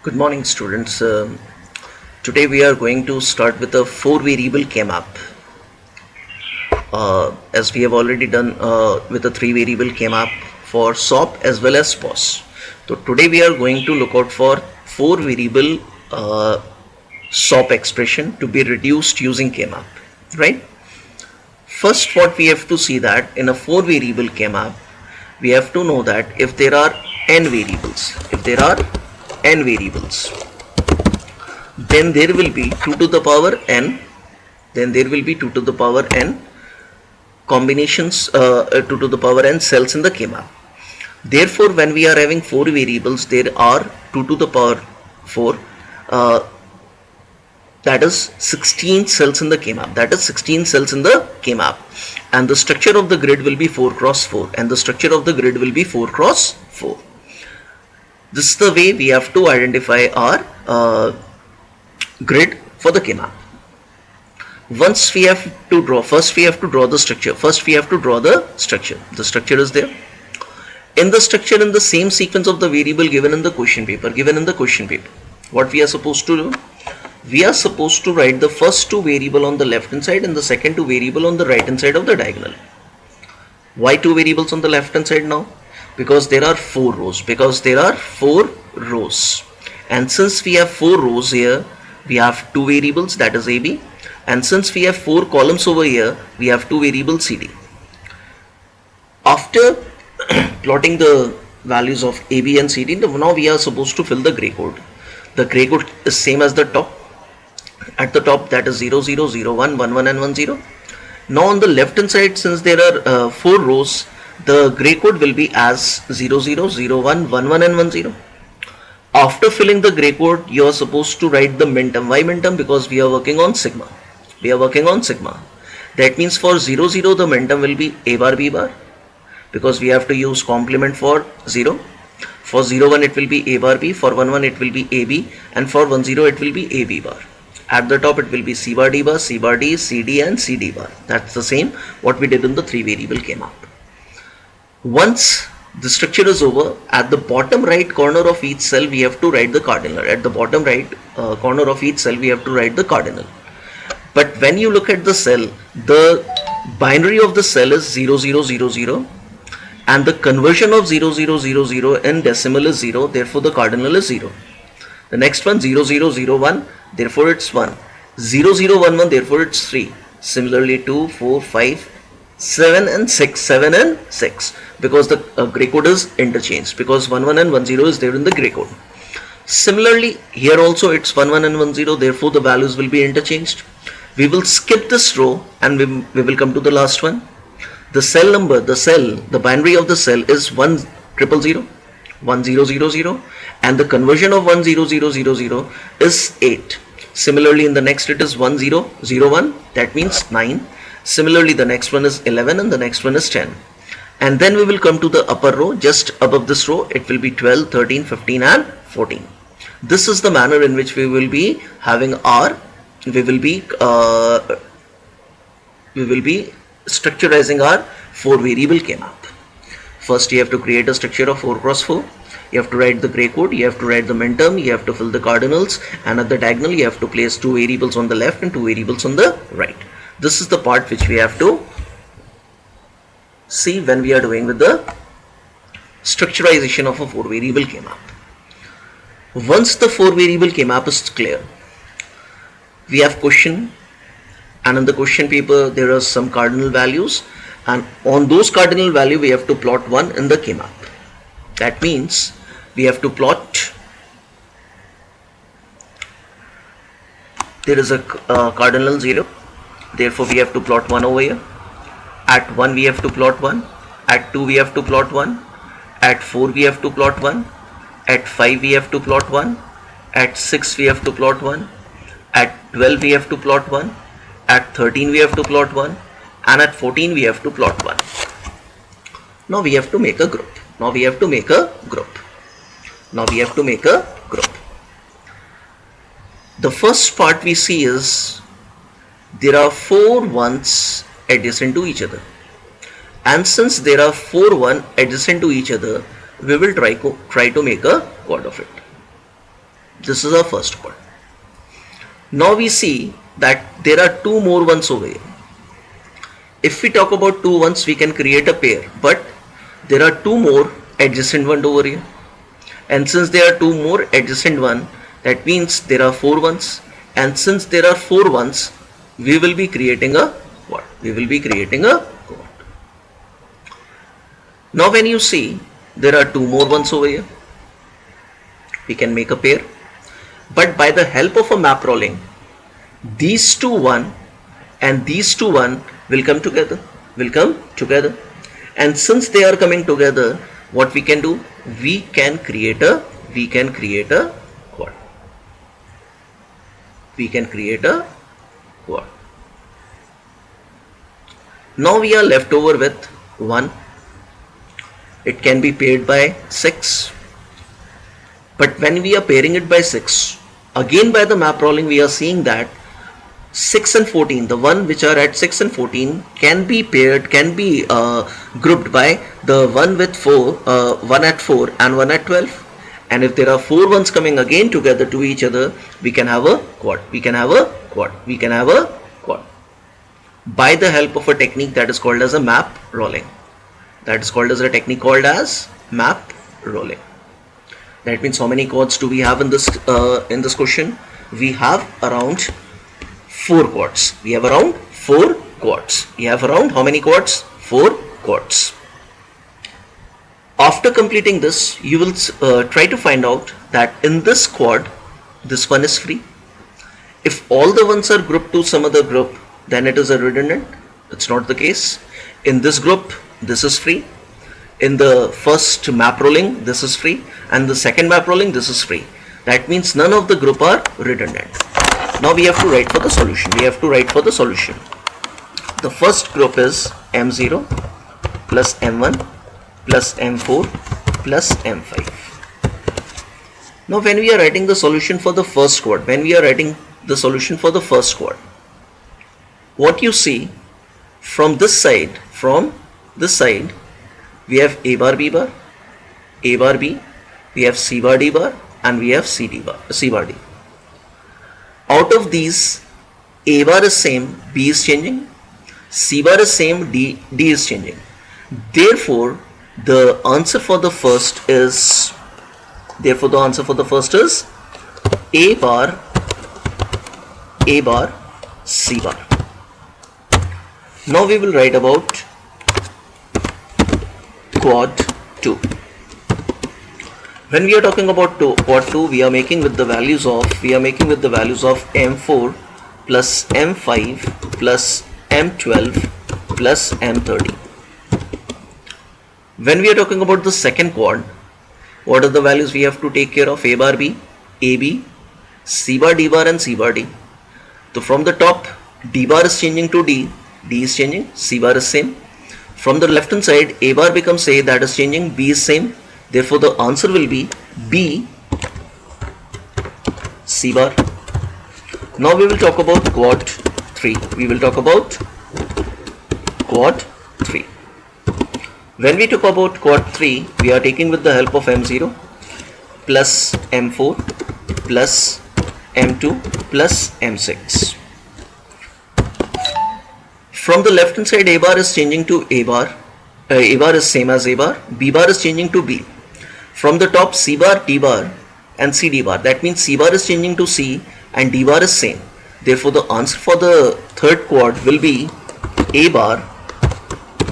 Good morning, students. Today we are going to start with a four variable K-map. As we have already done with a three variable K-map for SOP as well as POS. So today we are going to look out for four variable SOP expression to be reduced using K-map, right? First, what we have to see that in a four variable K-map, we have to know that if there are n variables, then there will be 2 to the power n, combinations 2 to the power n cells in the K-map. Therefore, when we are having four variables, there are 2 to the power 4, that is 16 cells in the K-map. And the structure of the grid will be 4 cross 4. This is the way we have to identify our grid for the K-map. Once we have to draw, first we have to draw the structure. The structure is there. In the structure, in the same sequence of the variable given in the question paper, what we are supposed to do? We are supposed to write the first two variable on the left hand side and the second two variable on the right hand side of the diagonal. Why two variables on the left hand side now? Because there are four rows. And since we have four rows here, we have two variables, that is AB. And since we have four columns over here, we have two variables CD. After plotting the values of AB and CD, now we are supposed to fill the gray code. The gray code is same as the top. At the top, that is 0, 0, 0, 1, 1, 1 and 1, 0. Now on the left hand side, since there are four rows, the gray code will be as 0, 0, 0, 1, 1, 1 and 1, 0. After filling the gray code, you are supposed to write the min term. Why min term? Because we are working on sigma. That means for 0, 0, the min term will be A bar B bar, because we have to use complement for 0. For 0, 1 it will be A bar B, for 1, 1 it will be AB, and for 1, 0 it will be AB bar. At the top it will be C bar D bar, C bar D, CD and CD bar. That's the same what we did in the three variable K-map. Once the structure is over, at the bottom right corner of each cell we have to write the cardinal. But when you look at the cell, the binary of the cell is 0, 0, 0, 0, and the conversion of 0, 0, 0, 0 in decimal is 0, therefore the cardinal is 0. The next one 0, 0, 0, 1, therefore it's 1. 0, 0, 1, 1, therefore it's 3. Similarly 2, 4, 5, 7 and 6, because the gray code is interchanged, because 1, 1 and 1, 0 is there in the gray code. Similarly here also it's 1, 1 and 1, 0, therefore the values will be interchanged. We will skip this row and we will come to the last one. The binary of the cell is 1, 0, 0, 1, 0, 0, 0, and the conversion of 1, 0, 0, 0, 0 is 8. Similarly in the next it is 1, 0, 0, 1, that means 9. Similarly the next one is 11 and the next one is 10. And then we will come to the upper row. Just above this row it will be 12, 13, 15 and 14. This is the manner in which we will be having structurizing our four variable K-map. First you have to create a structure of 4 cross 4. You have to write the gray code, you have to write the min term, you have to fill the cardinals, and at the diagonal you have to place two variables on the left and two variables on the right. This is the part which we have to see when we are doing with the structurization of a four variable K-map. Once the four variable K-map is clear, we have question, and in the question paper there are some cardinal values, and on those cardinal value we have to plot one in the K-map. That means we have to plot, there is a cardinal 0, therefore we have to plot 1 over here. At 1 we have to plot 1, at 2 we have to plot 1, at 4 we have to plot 1, at 5 we have to plot 1, at 6 we have to plot 1, at 12 we have to plot 1, at 13 we have to plot 1, and at 14 we have to plot 1. Now we have to make a group. The first part we see is there are 4 ones adjacent to each other, and since there are 4 1 adjacent to each other, we will try to make a quad of it. This is our first quad. Now we see that there are two more ones over here. If we talk about two ones, we can create a pair, but there are two more adjacent ones over here. And since there are two more adjacent ones, that means there are four ones. And since there are four ones, we will be creating a quad. We will be creating a quad. Now when you see there are two more ones over here, we can make a pair. But by the help of a map rolling, these two one and these two one will come together. And since they are coming together, what we can do? We can create a quad. We can create a quad. Now we are left over with 1. It can be paired by 6. But when we are pairing it by 6, again by the map rolling we are seeing that 6 and 14, the one which are at 6 and 14 can be paired, can be grouped by the one with 4, one at 4 and one at 12. And if there are 4 ones coming again together to each other, we can have a quad. We can have a quad. By the help of a technique that is called as a map rolling. That is called as a technique called as map rolling. That means how many quads do we have in this question? We have around 4 quads. We have around 4 quads. We have around how many quads? 4 quads. After completing this, you will try to find out that in this quad, this one is free. If all the ones are grouped to some other group, then it is a redundant. It's not the case. In this group, this is free. In the first map rolling, this is free. And the second map rolling, this is free. That means none of the group are redundant. Now we have to write for the solution. The first group is M0 plus M1 plus M4 plus M5. Now when we are writing the solution for the first quad, what you see from this side, we have A bar B bar, A bar B, we have C bar D bar, and we have C bar D. Out of these, A bar is same, B is changing, C bar is same, D is changing. Therefore, the answer for the first is A bar, C bar. Now we will write about quad 2. When we are talking about quad 2, we are making with the values of M4 plus M5 plus M12 plus M30. When we are talking about the second quad, what are the values we have to take care of? A bar B, AB, C bar D bar and C bar D. So from the top, D bar is changing to D, D is changing, C bar is same. From the left hand side, A bar becomes A, that is changing, B is same. Therefore the answer will be B, C bar. Now we will talk about quad 3. When we talk about quad 3, we are taking with the help of M0 plus M4 plus M2 plus M6. From the left hand side, A bar is changing to A bar. A bar is same as A bar. B bar is changing to B. From the top, C bar, D bar and C D bar. That means C bar is changing to C and D bar is same. Therefore, the answer for the third quad will be A bar,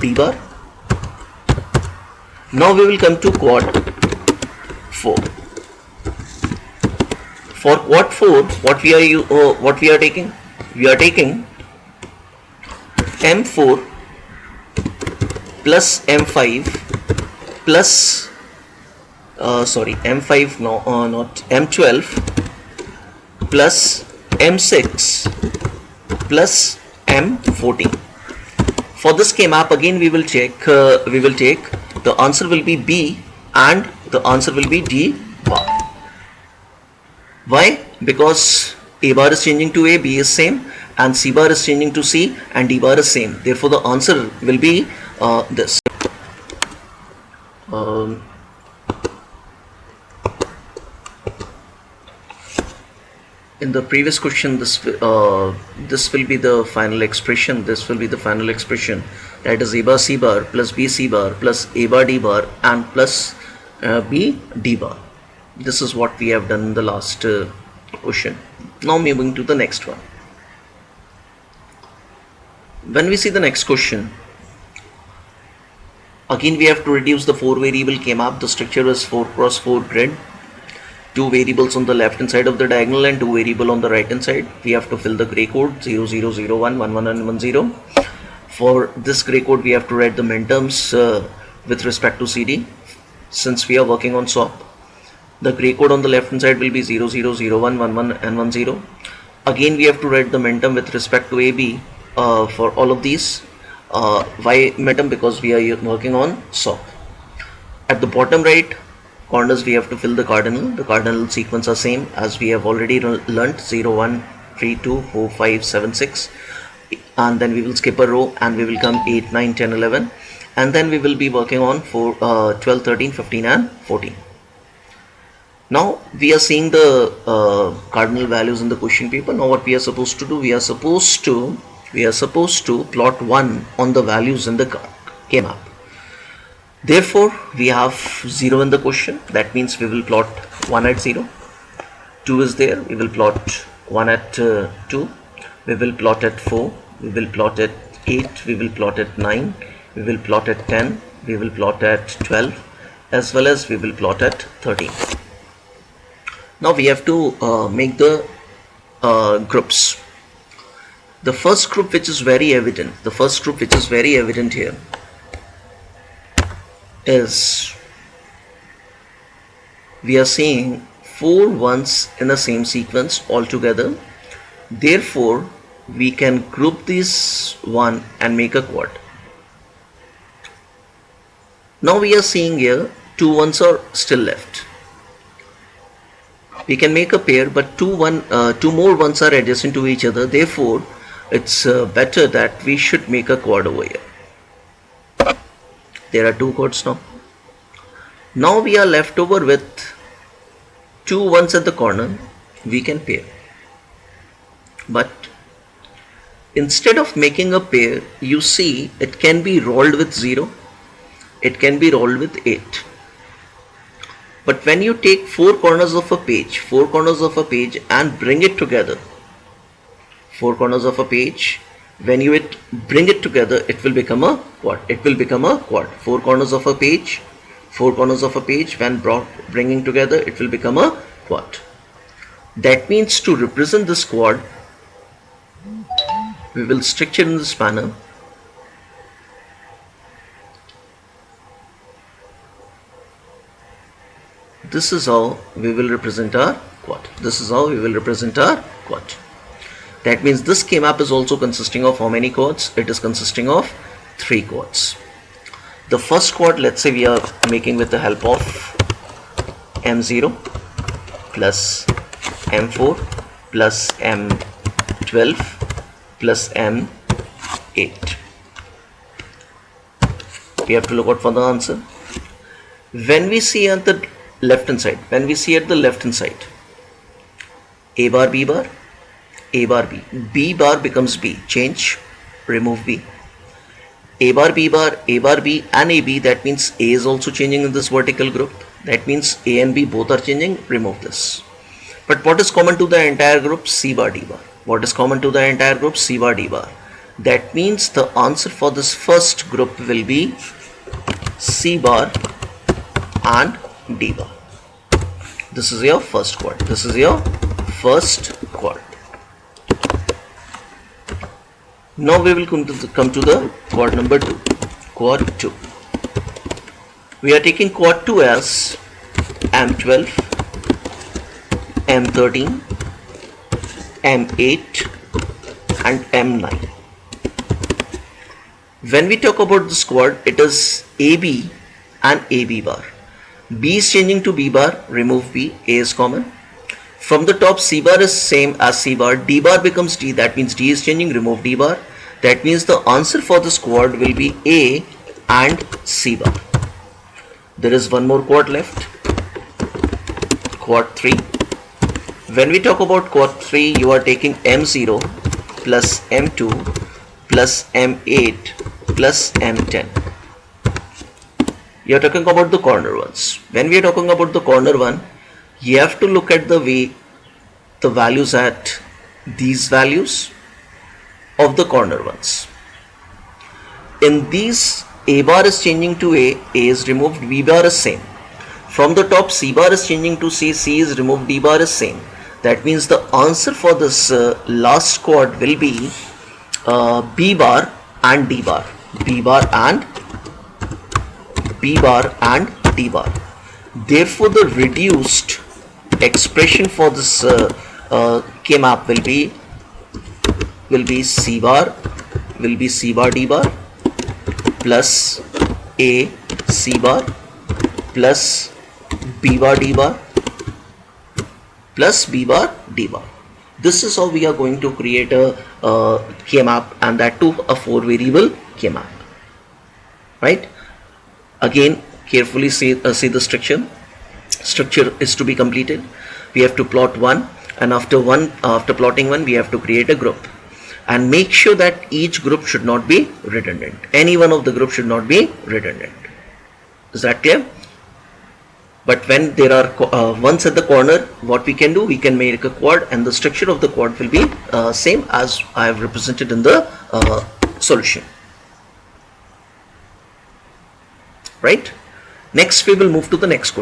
D bar. Now we will come to quad 4. For quad 4, what we are taking? We are taking M4 plus M5 plus M5 not M12 plus M6 plus M14. For this K-map again we will take the answer will be B and the answer will be D bar. Why? Because A bar is changing to A, B is same, and C bar is changing to C and D bar is same. Therefore the answer will be this. In the previous question, this will be the final expression. This will be the final expression, that is a bar c bar plus b c bar plus a bar d bar and plus b d bar. This is what we have done in the last question. Now moving to the next one. When we see the next question, again we have to reduce the 4 variable K-map. The structure is 4 cross 4 grid. 2 variables on the left hand side of the diagonal and 2 variable on the right hand side. We have to fill the gray code 0 0 0 1 1 1 and 1 0. For this gray code we have to write the minterms with respect to CD. Since we are working on SOP, the gray code on the left hand side will be 0 0 0 1 1 1 and 1 0. Again we have to write the minterm with respect to AB for all of these. Why minterm? Because we are working on SOP. At the bottom right corners we have to fill the cardinal. The cardinal sequence are same as we have already learnt: 0 1 3 2 4 5 7 6, and then we will skip a row and we will come 8 9 10 11, and then we will be working on 12 13 15 and 14. Now we are seeing the cardinal values in the question paper. Now what we are supposed to do? We are supposed to plot 1 on the values in the K-map. Therefore we have 0 in the question. That means we will plot 1 at 0. 2 is there. We will plot 1 at 2. We will plot at 4. We will plot at 8. We will plot at 9. We will plot at 10. We will plot at 12, as well as we will plot at 13. Now we have to make the groups. The first group which is very evident, here is, we are seeing 4 ones in the same sequence altogether. Therefore we can group this one and make a quad. Now we are seeing here 2 ones are still left. We can make a pair, but 2 more ones are adjacent to each other. Therefore it's better that we should make a quad over here. There are 2 quads now. Now we are left over with 2 ones at the corner. We can pair, but instead of making a pair, you see it can be rolled with 0, it can be rolled with 8. But when you take 4 corners of a page and bring it together, 4 corners of a page, when you bring it together, it will become a quad. 4 corners of a page, when bringing together, it will become a quad. That means to represent this quad, we will structure in this manner. This is how we will represent our quad. That means this K-map is also consisting of how many quads? It is consisting of 3 quads. The first quad, let's say we are making with the help of M0 plus M4 plus M12 plus M8. We have to look out for the answer. When we see at the left hand side, A bar, B bar, A bar, B. B bar becomes B. Change, remove B. A bar, B bar, A bar, B and AB. That means A is also changing in this vertical group. That means A and B both are changing. Remove this. But what is common to the entire group? C bar, D bar. C bar, D bar. That means the answer for this first group will be C bar and D bar. This is your first quad. Now we will come to the quad number 2. We are taking quad 2 as M12, M13, M8 and M9. When we talk about this quad, it is AB and AB bar. B is changing to B bar, remove B, A is common. From the top, C bar is same as C bar, D bar becomes D, that means D is changing, remove D bar. That means the answer for this quad will be A and C bar. There is one more quad left, quad 3. When we talk about quad 3, you are taking M0 plus M2 plus M8 plus M10. You are talking about the corner ones. When we are talking about the corner one, you have to look at the way the values at these values of the corner ones. In these, A bar is changing to A is removed, B bar is same. From the top, C bar is changing to C is removed, D bar is same. That means the answer for this last quad will be B bar and D bar. B bar and D bar. Therefore, the reduced expression for this K-map will be C bar D bar plus A C bar plus B bar D bar plus B bar D bar. This is how we are going to create a K-map, and that too a 4 variable K-map. Right? Again, carefully see the structure. Structure is to be completed. We have to plot one, and after plotting one, we have to create a group, and make sure that each group should not be redundant. Any one of the groups should not be redundant. Is that clear? But when there are ones at the corner, what we can do, we can make a quad, and the structure of the quad will be same as I have represented in the solution. Right? Next, we will move to the next question.